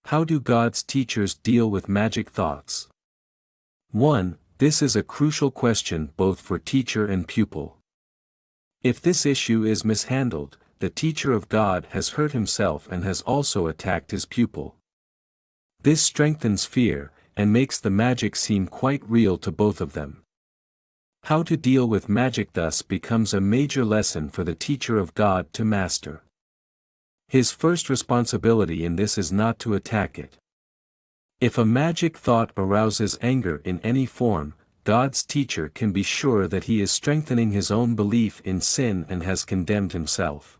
How do God's teachers deal with magic thoughts? 1. This is a crucial question both for teacher and pupil. If this issue is mishandled, the teacher of God has hurt himself and has also attacked his pupil. This strengthens fear, and makes the magic seem quite real to both of them. How to deal with magic thus becomes a major lesson for the teacher of God to master. His first responsibility in this is not to attack it. If a magic thought arouses anger in any form, God's teacher can be sure that he is strengthening his own belief in sin and has condemned himself.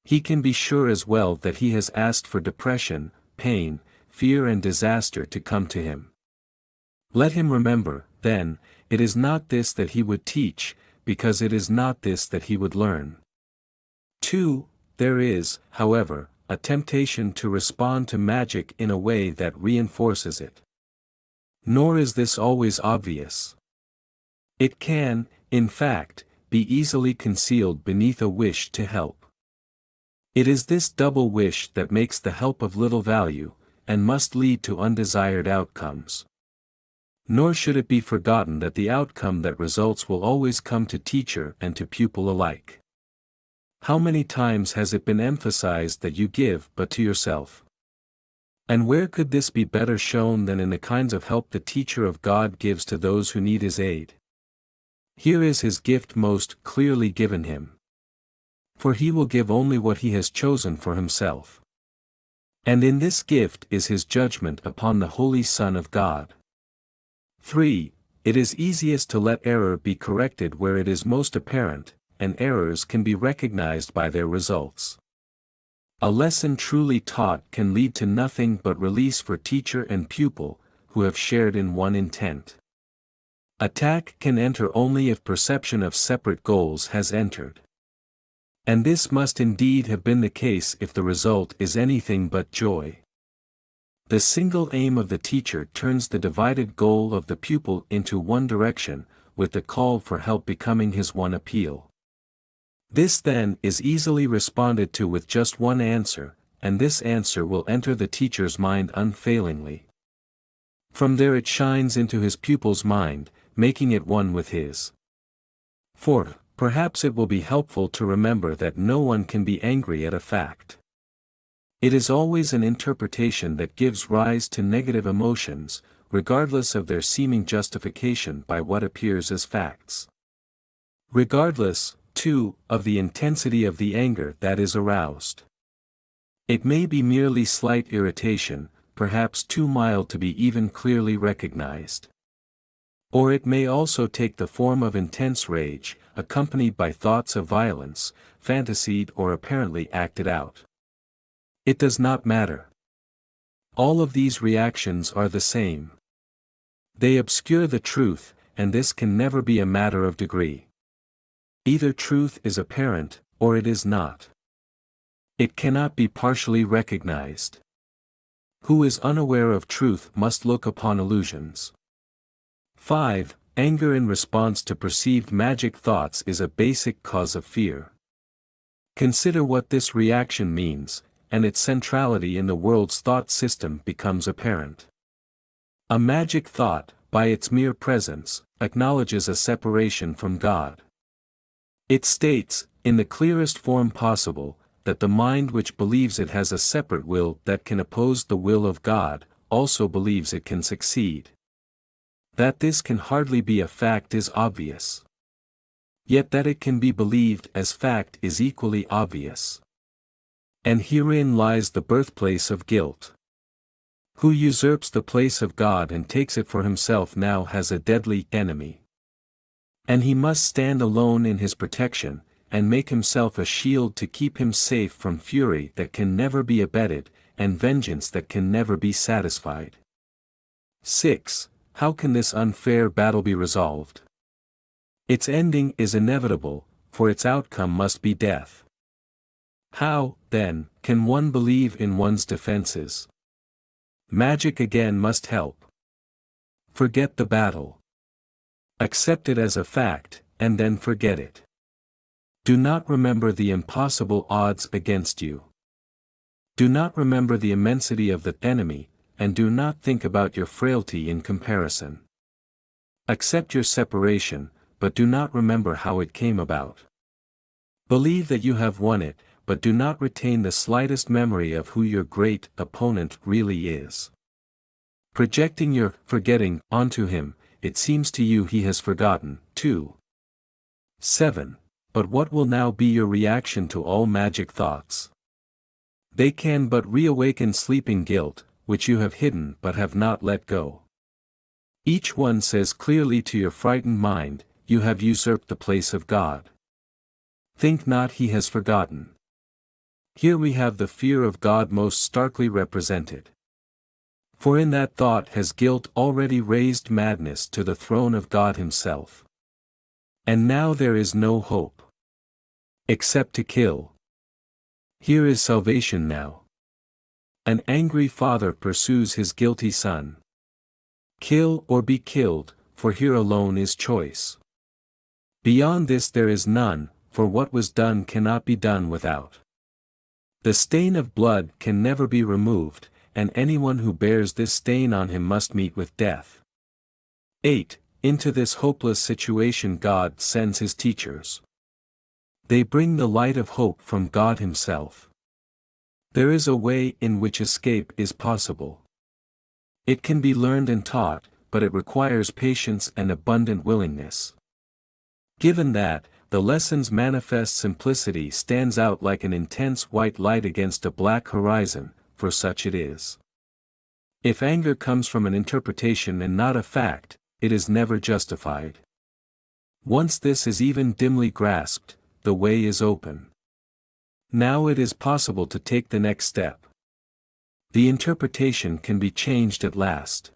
He can be sure as well that he has asked for depression, pain, fear and disaster to come to him. Let him remember, then, it is not this that he would teach, because it is not this that he would learn. 2. There is, however, a temptation to respond to magic in a way that reinforces it. Nor is this always obvious. It can, in fact, be easily concealed beneath a wish to help. It is this double wish that makes the help of little value, and must lead to undesired outcomes. Nor should it be forgotten that the outcome that results will always come to teacher and to pupil alike. How many times has it been emphasized that you give but to yourself? And where could this be better shown than in the kinds of help the teacher of God gives to those who need his aid? Here is his gift most clearly given him. For he will give only what he has chosen for himself. And in this gift is his judgment upon the Holy Son of God. 3. It is easiest to let error be corrected where it is most apparent, and errors can be recognized by their results. A lesson truly taught can lead to nothing but release for teacher and pupil, who have shared in one intent. Attack can enter only if perception of separate goals has entered. And this must indeed have been the case if the result is anything but joy. The single aim of the teacher turns the divided goal of the pupil into one direction, with the call for help becoming his one appeal. This then is easily responded to with just one answer, and this answer will enter the teacher's mind unfailingly. From there it shines into his pupil's mind, making it one with his. 4. Perhaps it will be helpful to remember that no one can be angry at a fact. It is always an interpretation that gives rise to negative emotions, regardless of their seeming justification by what appears as facts. Regardless, too, of the intensity of the anger that is aroused. It may be merely slight irritation, perhaps too mild to be even clearly recognized. Or it may also take the form of intense rage, accompanied by thoughts of violence, fantasied or apparently acted out. It does not matter. All of these reactions are the same. They obscure the truth, and this can never be a matter of degree. Either truth is apparent, or it is not. It cannot be partially recognized. Who is unaware of truth must look upon illusions. 5. Anger in response to perceived magic thoughts is a basic cause of fear. Consider what this reaction means, and its centrality in the world's thought system becomes apparent. A magic thought, by its mere presence, acknowledges a separation from God. It states, in the clearest form possible, that the mind which believes it has a separate will that can oppose the will of God, also believes it can succeed. That this can hardly be a fact is obvious. Yet that it can be believed as fact is equally obvious. And herein lies the birthplace of guilt. Who usurps the place of God and takes it for himself now has a deadly enemy. And he must stand alone in his protection, and make himself a shield to keep him safe from fury that can never be abated, and vengeance that can never be satisfied. 6. How can this unfair battle be resolved? Its ending is inevitable, for its outcome must be death. How, then, can one believe in one's defenses? Magic again must help. Forget the battle. Accept it as a fact, and then forget it. Do not remember the impossible odds against you. Do not remember the immensity of the enemy, and do not think about your frailty in comparison. Accept your separation, but do not remember how it came about. Believe that you have won it, but do not retain the slightest memory of who your great opponent really is. Projecting your forgetting onto him, it seems to you he has forgotten, too. 7. But what will now be your reaction to all magic thoughts? They can but reawaken sleeping guilt, which you have hidden but have not let go. Each one says clearly to your frightened mind, you have usurped the place of God. Think not he has forgotten. Here we have the fear of God most starkly represented. For in that thought has guilt already raised madness to the throne of God himself. And now there is no hope, except to kill. Here is salvation now. An angry father pursues his guilty son. Kill or be killed, for here alone is choice. Beyond this there is none, for what was done cannot be done without. The stain of blood can never be removed, and anyone who bears this stain on him must meet with death. 8. Into this hopeless situation God sends his teachers. They bring the light of hope from God himself. There is a way in which escape is possible. It can be learned and taught, but it requires patience and abundant willingness. Given that, the lesson's manifest simplicity stands out like an intense white light against a black horizon, for such it is. If anger comes from an interpretation and not a fact, it is never justified. Once this is even dimly grasped, the way is open. Now it is possible to take the next step. The interpretation can be changed at last.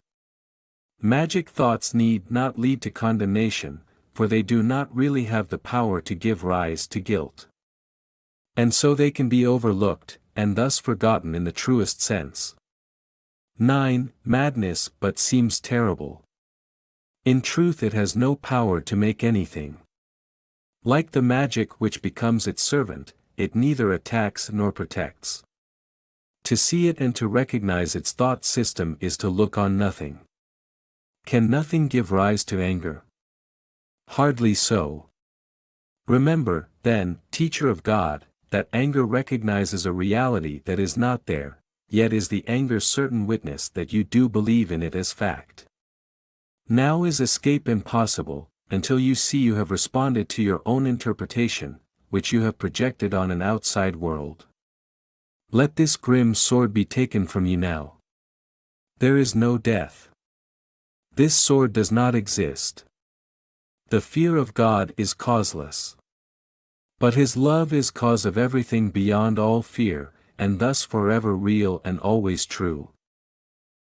Magic thoughts need not lead to condemnation, for they do not really have the power to give rise to guilt. And so they can be overlooked, and thus forgotten in the truest sense. 9. Madness but seems terrible. In truth it has no power to make anything. Like the magic which becomes its servant, it neither attacks nor protects. To see it and to recognize its thought system is to look on nothing. Can nothing give rise to anger? Hardly so. Remember, then, teacher of God, that anger recognizes a reality that is not there, yet is the anger's certain witness that you do believe in it as fact. Now is escape impossible, until you see you have responded to your own interpretation, which you have projected on an outside world. Let this grim sword be taken from you now. There is no death. This sword does not exist. The fear of God is causeless. But his love is cause of everything beyond all fear, and thus forever real and always true.